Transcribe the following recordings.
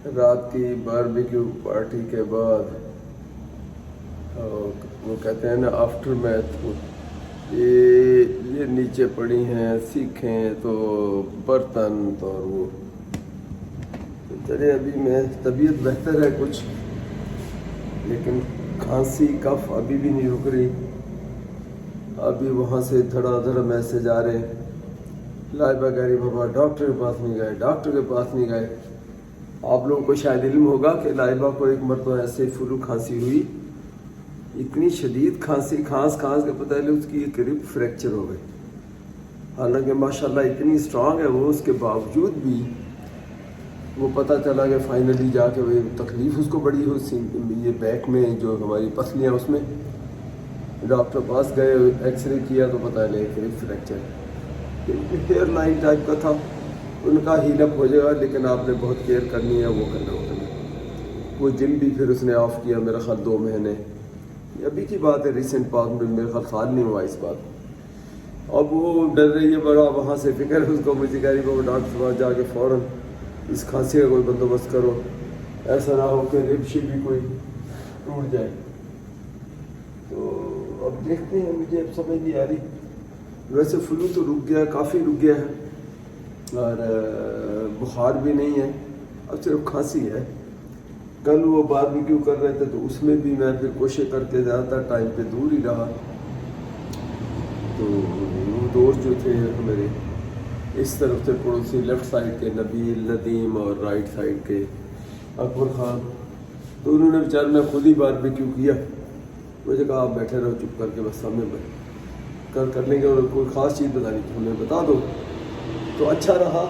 رات کی barbecue party کے بعد وہ کہتے ہیں نا آفٹر میتھ، یہ نیچے پڑی ہیں سیکھیں تو برتن تو وہ چلے ابھی میں طبیعت بہتر ہے کچھ، لیکن کھانسی کف ابھی بھی نہیں رک رہی. ابھی وہاں سے دھڑا دھڑ میسج آ رہے ہیں. لائبہ کہہ رہی بابا ڈاکٹر کے پاس نہیں گئے، ڈاکٹر کے پاس نہیں گئے. آپ لوگوں کو شاید علم ہوگا کہ لائبہ کو ایک مرتبہ ایسے فلو کھانسی ہوئی، اتنی شدید کھانسی کھانس کے پتہ چلے اس کی ایک رب فریکچر ہو گئی. حالانکہ ماشاءاللہ اتنی اسٹرانگ ہے وہ، اس کے باوجود بھی وہ پتہ چلا کہ فائنلی جا کے وہ تکلیف اس کو بڑی ہوئی یہ بیک میں جو ہماری پسلیاں اس میں. ڈاکٹر پاس گئے، ایکس رے کیا تو پتہ چلا کہ رب فریکچر ہیئر لائن ٹائپ کا تھا. ان کا ہیل اپ ہو جائے گا، لیکن آپ نے بہت کیئر کرنی ہے، وہ کرنا ہوگا. وہ جم بھی پھر اس نے آف کیا میرا خیال 2 مہینے. یہ ابھی کی بات ہے، ریسنٹ پاس میں میرے خیال سال نہیں ہوا اس بات. اب وہ ڈر رہی ہے بڑا، وہاں سے فکر ہے اس کو. مجھے کہہ رہی ہے وہ ڈاکٹر کے پاس جا کے فوراً اس کھانسی کا کوئی بندوبست کرو، ایسا نہ ہو کہ رب شب بھی کوئی ٹوٹ جائے. تو اب دیکھتے ہیں، مجھے اب سمجھ نہیں آ رہی. ویسے فلو تو رک گیا، کافی رک گیا ہے، اور بخار بھی نہیں ہے، اب صرف کھانسی ہے. کل وہ باربیکیو کر رہے تھے تو اس میں بھی میں پھر کوشش کر کے زیادہ تر ٹائم پہ دور ہی رہا. تو وہ دوست جو تھے میرے اس طرف سے پڑوسی، لیفٹ سائڈ کے نبیل ندیم اور رائٹ سائڈ کے اکبر خان، تو انہوں نے بیچارے نے خود ہی باربیکیو کیا. مجھے کہا آپ بیٹھے رہو چپ کر کے، بس سامنے کر لیں گے، اور کوئی خاص چیز بتانی تو ہمیں بتا دو. تو اچھا رہا.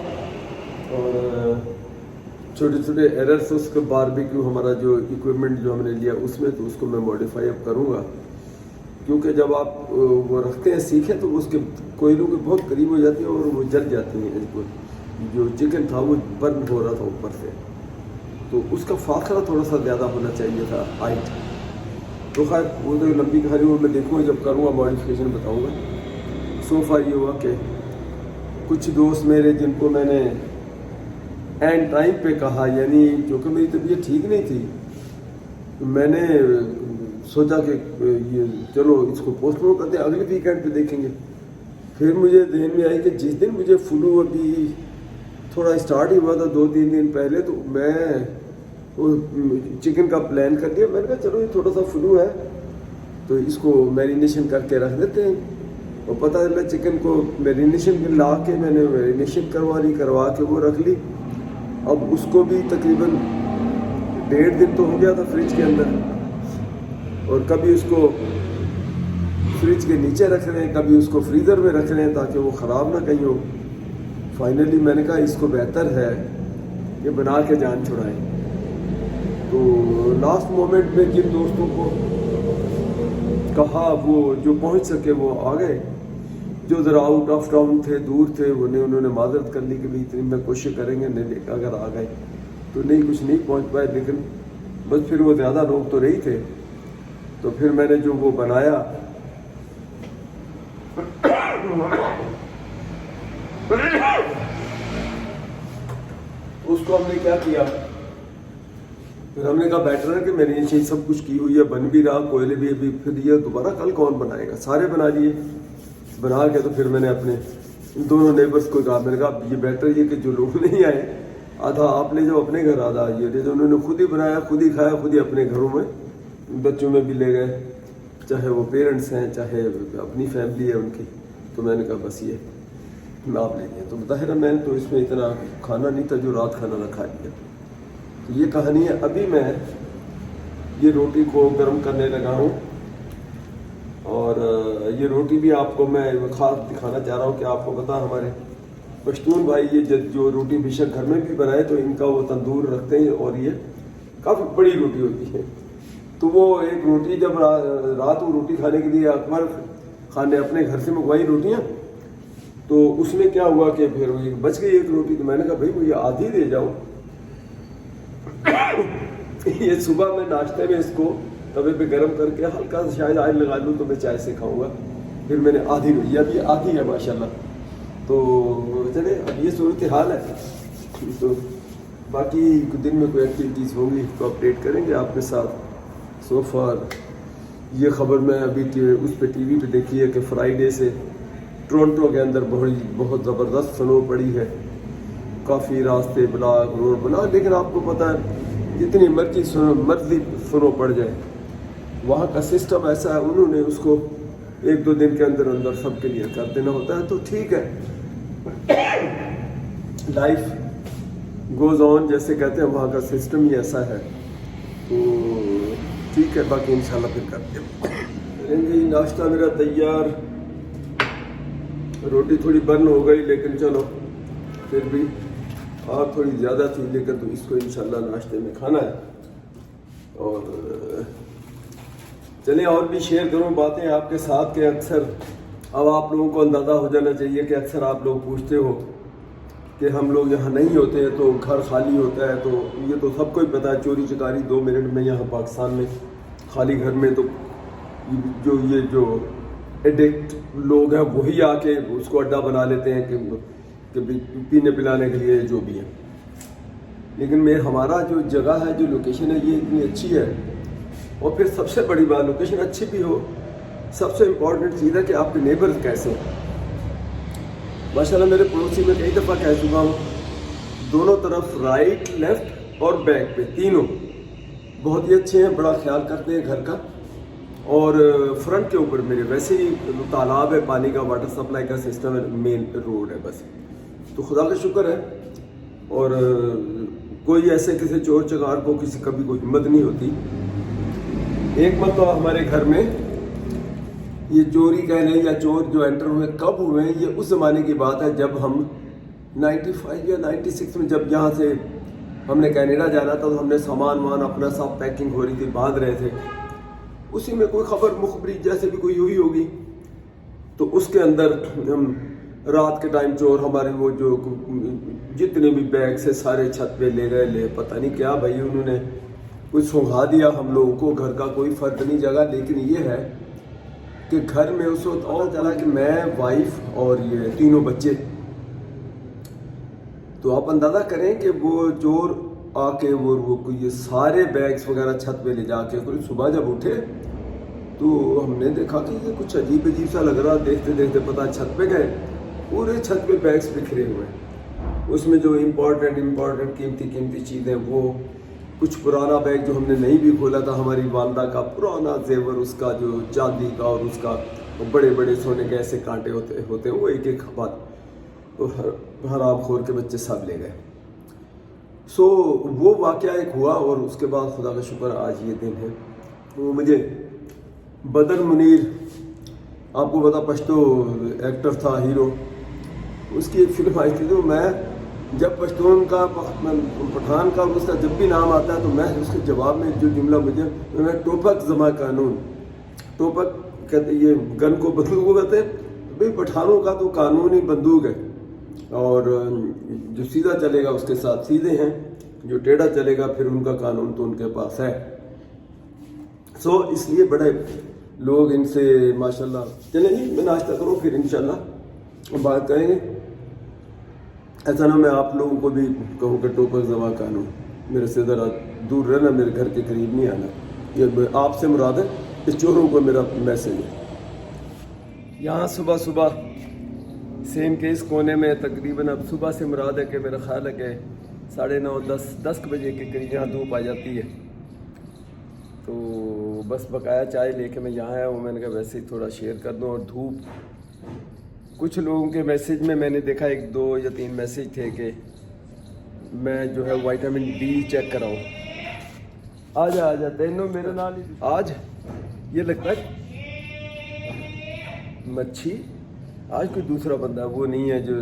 اور چھوٹے چھوٹے ایررس اس کے باربیکیو ہمارا جو اکوپمنٹ جو ہم نے لیا اس میں، تو اس کو میں ماڈیفائی اب کروں گا. کیونکہ جب آپ وہ رکھتے ہیں سیکھیں تو اس کے کوئلوں کے بہت قریب ہو جاتی ہیں اور وہ جل جاتی ہیں. جو چکن تھا وہ برن ہو رہا تھا اوپر سے، تو اس کا فاصلہ تھوڑا سا زیادہ ہونا چاہیے تھا ہائٹ. تو خیر وہ تو لمبی کہانی وہ میں دیکھوں گا، جب کروں گا ماڈیفکیشن بتاؤں گا. صوفہ یہ ہوا کہ کچھ دوست میرے جن کو میں نے اینڈ ٹائم پہ کہا، یعنی کیونکہ میری طبیعت ٹھیک نہیں تھی، میں نے سوچا کہ یہ چلو اس کو پوسٹ پون کرتے ہیں، اگلے ویکینڈ پہ دیکھیں گے. پھر مجھے ذہن میں آئی کہ جس دن مجھے فلو ابھی تھوڑا اسٹارٹ ہی ہوا تھا 2-3 دن پہلے، تو میں وہ چکن کا پلان کر دیا. میں نے کہا چلو یہ تھوڑا سا فلو ہے تو اس کو میرینیشن کر کے رکھ دیتے ہیں. اور پتہ چلا چکن کو میرینیشن لا کے میں نے میرینیشن کروا کے وہ رکھ لی. اب اس کو بھی تقریباً 1.5 دن تو ہو گیا تھا فریج کے اندر، اور کبھی اس کو فریج کے نیچے رکھ رہے ہیں، کبھی اس کو فریزر میں رکھ رہے ہیں تاکہ وہ خراب نہ کہیں ہو. فائنلی میں نے کہا اس کو بہتر ہے کہ بنا کے جان چھڑائیں. تو لاسٹ مومنٹ میں جن دوستوں کو کہا وہ جو پہنچ سکے وہ آ گئے، جو ذرا آؤٹ آف ٹاؤن تھے، دور تھے، انہوں نے معذرت کر لی کہ بھائی اتنی میں کوشش کریں گے. نہیں اگر آ گئے تو نہیں کچھ نہیں پہنچ پائے، لیکن بس پھر وہ زیادہ لوگ تو رہی تھے. تو پھر میں نے جو وہ بنایا اس کو ہم نے کیا کیا، پھر ہم نے کہا بیٹر ہے کہ میں نے یہ چیز سب کچھ کی ہوئی ہے، بن بھی رہا، کوئلے بھی ابھی. پھر یہ دوبارہ کل کون بنائے گا، سارے بنا لیے. بنا کے تو پھر میں نے اپنے دونوں نیبرس کو کہا، میں نے کہا یہ بیٹر یہ کہ جو لوگ نہیں آئے، آدھا آپ لے جاؤ اپنے گھر، آدھا یہ لے جاؤ. انہوں نے خود ہی بنایا، خود ہی کھایا، خود ہی اپنے گھروں میں بچوں میں بھی لے گئے، چاہے وہ پیرنٹس ہیں چاہے اپنی فیملی ہے ان کی. تو میں نے کہا بس یہ آپ لے گئے. تو ظاہر ہے میں نے تو اس میں اتنا کھانا نہیں تھا جو رات کھانا نہ کھا لیا. تو یہ کہانی ہے. ابھی میں یہ روٹی کو گرم کرنے لگا ہوں، اور یہ روٹی بھی آپ کو میں خاص دکھانا چاہ رہا ہوں کہ آپ کو پتا ہمارے پشتون بھائی یہ جو روٹی بے شک گھر میں بھی بنائے تو ان کا وہ تندور رکھتے ہیں، اور یہ کافی بڑی روٹی ہوتی ہے. تو وہ ایک روٹی جب رات وہ روٹی کھانے کے لیے اکبر خان نے اپنے گھر سے منگوائی روٹیاں، تو اس میں کیا ہوا کہ پھر وہ بچ گئی ایک روٹی. تو میں نے کہا بھائی وہ یہ آدھی دے جاؤ. یہ صبح میں ناشتے میں اس کو توے پہ گرم کر کے ہلکا شاید آئل لگا لوں تو میں چائے سے کھاؤں گا. پھر میں نے آدھی روٹی، ابھی آدھی ہے ماشاءاللہ. تو چلے اب یہ صورت حال ہے. تو باقی دن میں کوئی ایکٹیویٹیز ہوں گی تو اپڈیٹ کریں گے آپ کے ساتھ. سو فار یہ خبر میں ابھی اس پہ ٹی وی پہ دیکھی ہے کہ فرائیڈے سے ٹورنٹو کے اندر بہت زبردست سنو پڑی ہے. کافی راستے بلاک روڈ بنا, لیکن آپ کو پتہ ہے جتنی مرضی سنو پڑ جائے, وہاں کا سسٹم ایسا ہے, انہوں نے اس کو 1-2 دن کے اندر سب کے لیے کر دینا ہوتا ہے. تو ٹھیک ہے, لائف گوز آن جیسے کہتے ہیں, وہاں کا سسٹم ہی ایسا ہے. تو ٹھیک ہے, باقی انشاءاللہ پھر کرتے ہیں. جی ناشتہ میرا تیار, روٹی تھوڑی برن ہو گئی لیکن چلو پھر بھی آگ تھوڑی زیادہ تھی, لیکن تو اس کو انشاءاللہ ناشتے میں کھانا ہے. اور چلیں اور بھی شیئر کروں باتیں آپ کے ساتھ کہ اکثر اب آپ لوگوں کو اندازہ ہو جانا چاہیے کہ اکثر آپ لوگ پوچھتے ہو کہ ہم لوگ یہاں نہیں ہوتے ہیں تو گھر خالی ہوتا ہے. تو یہ تو سب کو ہی پتہ ہے, چوری چکاری 2 منٹ میں یہاں پاکستان میں خالی گھر میں. تو جو ایڈکٹ لوگ ہیں وہی آ کے اس کو اڈا بنا لیتے ہیں کہ پینے پلانے کے لیے جو بھی ہے. لیکن ہمارا جو جگہ ہے, جو لوکیشن ہے, یہ اتنی اچھی ہے. اور پھر سب سے بڑی بات, لوکیشن اچھی بھی ہو, سب سے امپورٹنٹ چیز ہے کہ آپ کے نیبرز کیسے ہیں. ماشاءاللہ میرے پڑوسی میں کئی دفعہ کہہ چکا ہوں, دونوں طرف رائٹ لیفٹ اور بیک پہ تینوں بہت ہی اچھے ہیں, بڑا خیال کرتے ہیں گھر کا. اور فرنٹ کے اوپر میرے ویسے ہی تالاب ہے, پانی کا واٹر سپلائی کا سسٹم ہے, مین روڈ ہے بس. تو خدا کا شکر ہے. اور کوئی ایسے کسی چور چکار کو کبھی کوئی ہمت نہیں ہوتی. ایک مرتبہ ہمارے گھر میں یہ چوری کہہ لیں یا چور جو انٹر ہوئے, کب ہوئے ہیں یہ اس زمانے کی بات ہے جب ہم 95 یا 96 میں جب یہاں سے ہم نے کینیڈا جانا تھا, تو ہم نے سامان اپنا سب پیکنگ ہو رہی تھی, باندھ رہے تھے. اسی میں کوئی خبر مخبری جیسے بھی کوئی ہوئی ہوگی, تو اس کے اندر ہم رات کے ٹائم چور ہمارے وہ جو جتنے بھی بیگ سے سارے چھت پہ لے گئے, پتہ نہیں کیا بھائی انہوں نے کچھ سنگھا دیا ہم لوگوں کو. گھر کا کوئی فرد نہیں جگہ, لیکن یہ ہے کہ گھر میں اس وقت اور چلا کہ میں, وائف اور یہ تینوں بچے. تو آپ اندازہ کریں کہ وہ چور آ کے وہ یہ سارے بیگز وغیرہ چھت پہ لے جا کے, صبح جب اٹھے تو ہم نے دیکھا کہ یہ کچھ عجیب سا لگ رہا. دیکھتے دیکھتے پتہ چھت پہ گئے, پورے چھت پہ بیگز بکھرے ہوئے. اس میں جو امپورٹنٹ قیمتی چیزیں, وہ کچھ پرانا بیگ جو ہم نے نہیں بھی کھولا تھا, ہماری والدہ کا پرانا زیور, اس کا جو چاندی کا, اور اس کا بڑے بڑے سونے کے ایسے کانٹے ہوتے ہیں, وہ ایک بات حرام خور کے بچے سب لے گئے. سو وہ واقعہ ایک ہوا, اور اس کے بعد خدا کا شکر آج یہ دن ہے. وہ مجھے بدر منیر, آپ کو پتا پشتو ایکٹر تھا, ہیرو, اس کی ایک فلم آئی تھی. تو میں جب پشتون کا پٹھان کا اس کا جب بھی نام آتا ہے تو میں اس کے جواب میں جو جملہ میں ٹوپک زما قانون, ٹوپک کہتے یہ گن کو بندوق کہتے ہیں, بھائی پٹھانوں کا تو قانون ہی بندوق ہے, اور جو سیدھا چلے گا اس کے ساتھ سیدھے ہیں, جو ٹیڑھا چلے گا پھر ان کا قانون تو ان کے پاس ہے. سو اس لیے بڑے لوگ ان سے ماشاءاللہ. چلیں جی میں ناشتہ کروں, پھر انشاءاللہ بات کریں گے. ایسا نہ میں آپ لوگوں کو بھی کہوں کہ ٹوپک زما قانون, میرے سے ذرا دور رہنا, میرے گھر کے قریب نہیں آنا. یہ آپ سے مراد ہے, اس چوروں کو میرا میسیج ہے. یہاں صبح سیم کے اس کونے میں تقریباً اب صبح سے مراد ہے کہ میرا خیال ہے کہ 9:30 10 بجے کے قریب یہاں دھوپ آ جاتی ہے. تو بس بقایا چائے لے کے میں یہاں آیا ہوں. میں نے کہا ویسے ہی تھوڑا شیئر کر دوں. اور دھوپ, کچھ لوگوں کے میسیج میں نے دیکھا 1 2 یا 3 میسیج تھے کہ میں جو ہے وائٹامن ڈی چیک کراؤں. آ جا تینوں میرے نال. آج یہ لگتا ہے مچھی, آج کوئی دوسرا بندہ, وہ نہیں ہے جو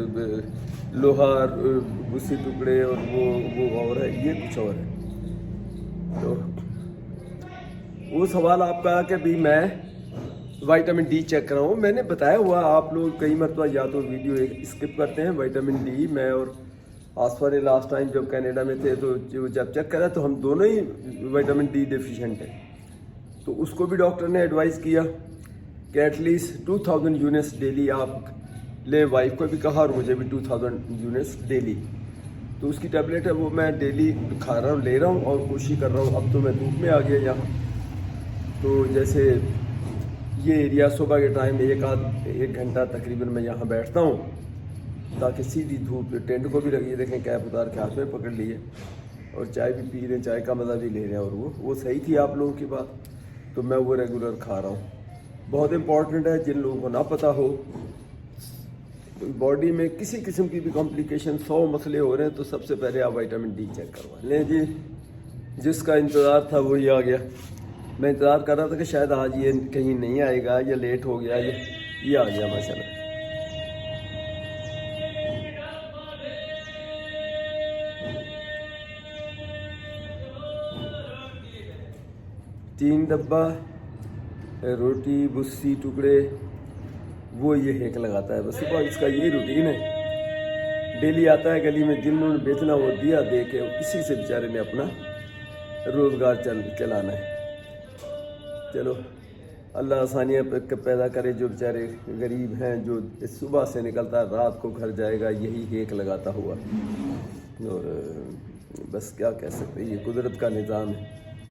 لوہا بھوسی ٹکڑے اور وہ اور ہے, یہ کچھ اور ہے. تو وہ سوال آپ کا کہ بھی میں وائٹامن ڈی چیک کراؤں. میں نے بتایا ہوا, آپ لوگ کئی مرتبہ یا تو ویڈیو اسکپ کرتے ہیں. وائٹامن ڈی میں اور آسفا نے لاسٹ ٹائم جب کینیڈا میں تھے تو جب چیک کرا تو ہم دونوں ہی وائٹامن ڈی ڈیفیشینٹ ہیں. تو اس کو بھی ڈاکٹر نے ایڈوائز کیا کہ ایٹ لیسٹ 2000 یونٹس ڈیلی آپ لیں. وائف کو بھی کہا اور مجھے بھی 2000 یونٹس ڈیلی. تو اس کی ٹیبلیٹ ہے وہ میں ڈیلی کھا رہا ہوں، لے رہا ہوں، اور کوشش کر رہا ہوں. اب تو میں دھوپ میں آ گیا یہاں، تو جیسے یہ ایریا صبح کے ٹائم ایک گھنٹہ تقریباً میں یہاں بیٹھتا ہوں تاکہ سیدھی دھوپ ٹینٹ کو بھی لگی. دیکھیں کیپ اتار کے ہاتھ میں پکڑ لیے اور چائے بھی پی رہے ہیں، چائے کا مزہ بھی لے رہے ہیں. اور وہ صحیح تھی آپ لوگوں کی بات، تو میں وہ ریگولر کھا رہا ہوں. بہت امپورٹنٹ ہے، جن لوگوں کو نہ پتہ ہو باڈی میں کسی قسم کی بھی کمپلیکیشن 100 مسئلے ہو رہے ہیں تو سب سے پہلے آپ وٹامن ڈی چیک کروا لیں. جی جس کا انتظار تھا وہی آ گیا. میں انتظار کر رہا تھا کہ شاید آج یہ کہیں نہیں آئے گا یا لیٹ ہو گیا، یہ آ گیا ماشاء اللہ. تین ڈبہ روٹی بسی ٹکڑے وہ یہ ہیک لگاتا ہے بس صبح. اس کا یہی روٹین ہے، ڈیلی آتا ہے گلی میں جن نے بیچنا وہ دیا دے کے اسی سے بیچارے نے اپنا روزگار چلانا ہے. چلو اللہ آسانیاں پیدا کرے. جو بیچارے غریب ہیں، جو صبح سے نکلتا ہے رات کو گھر جائے گا یہی ہیک لگاتا ہوا. اور بس کیا کہہ سکتے، یہ قدرت کا نظام ہے.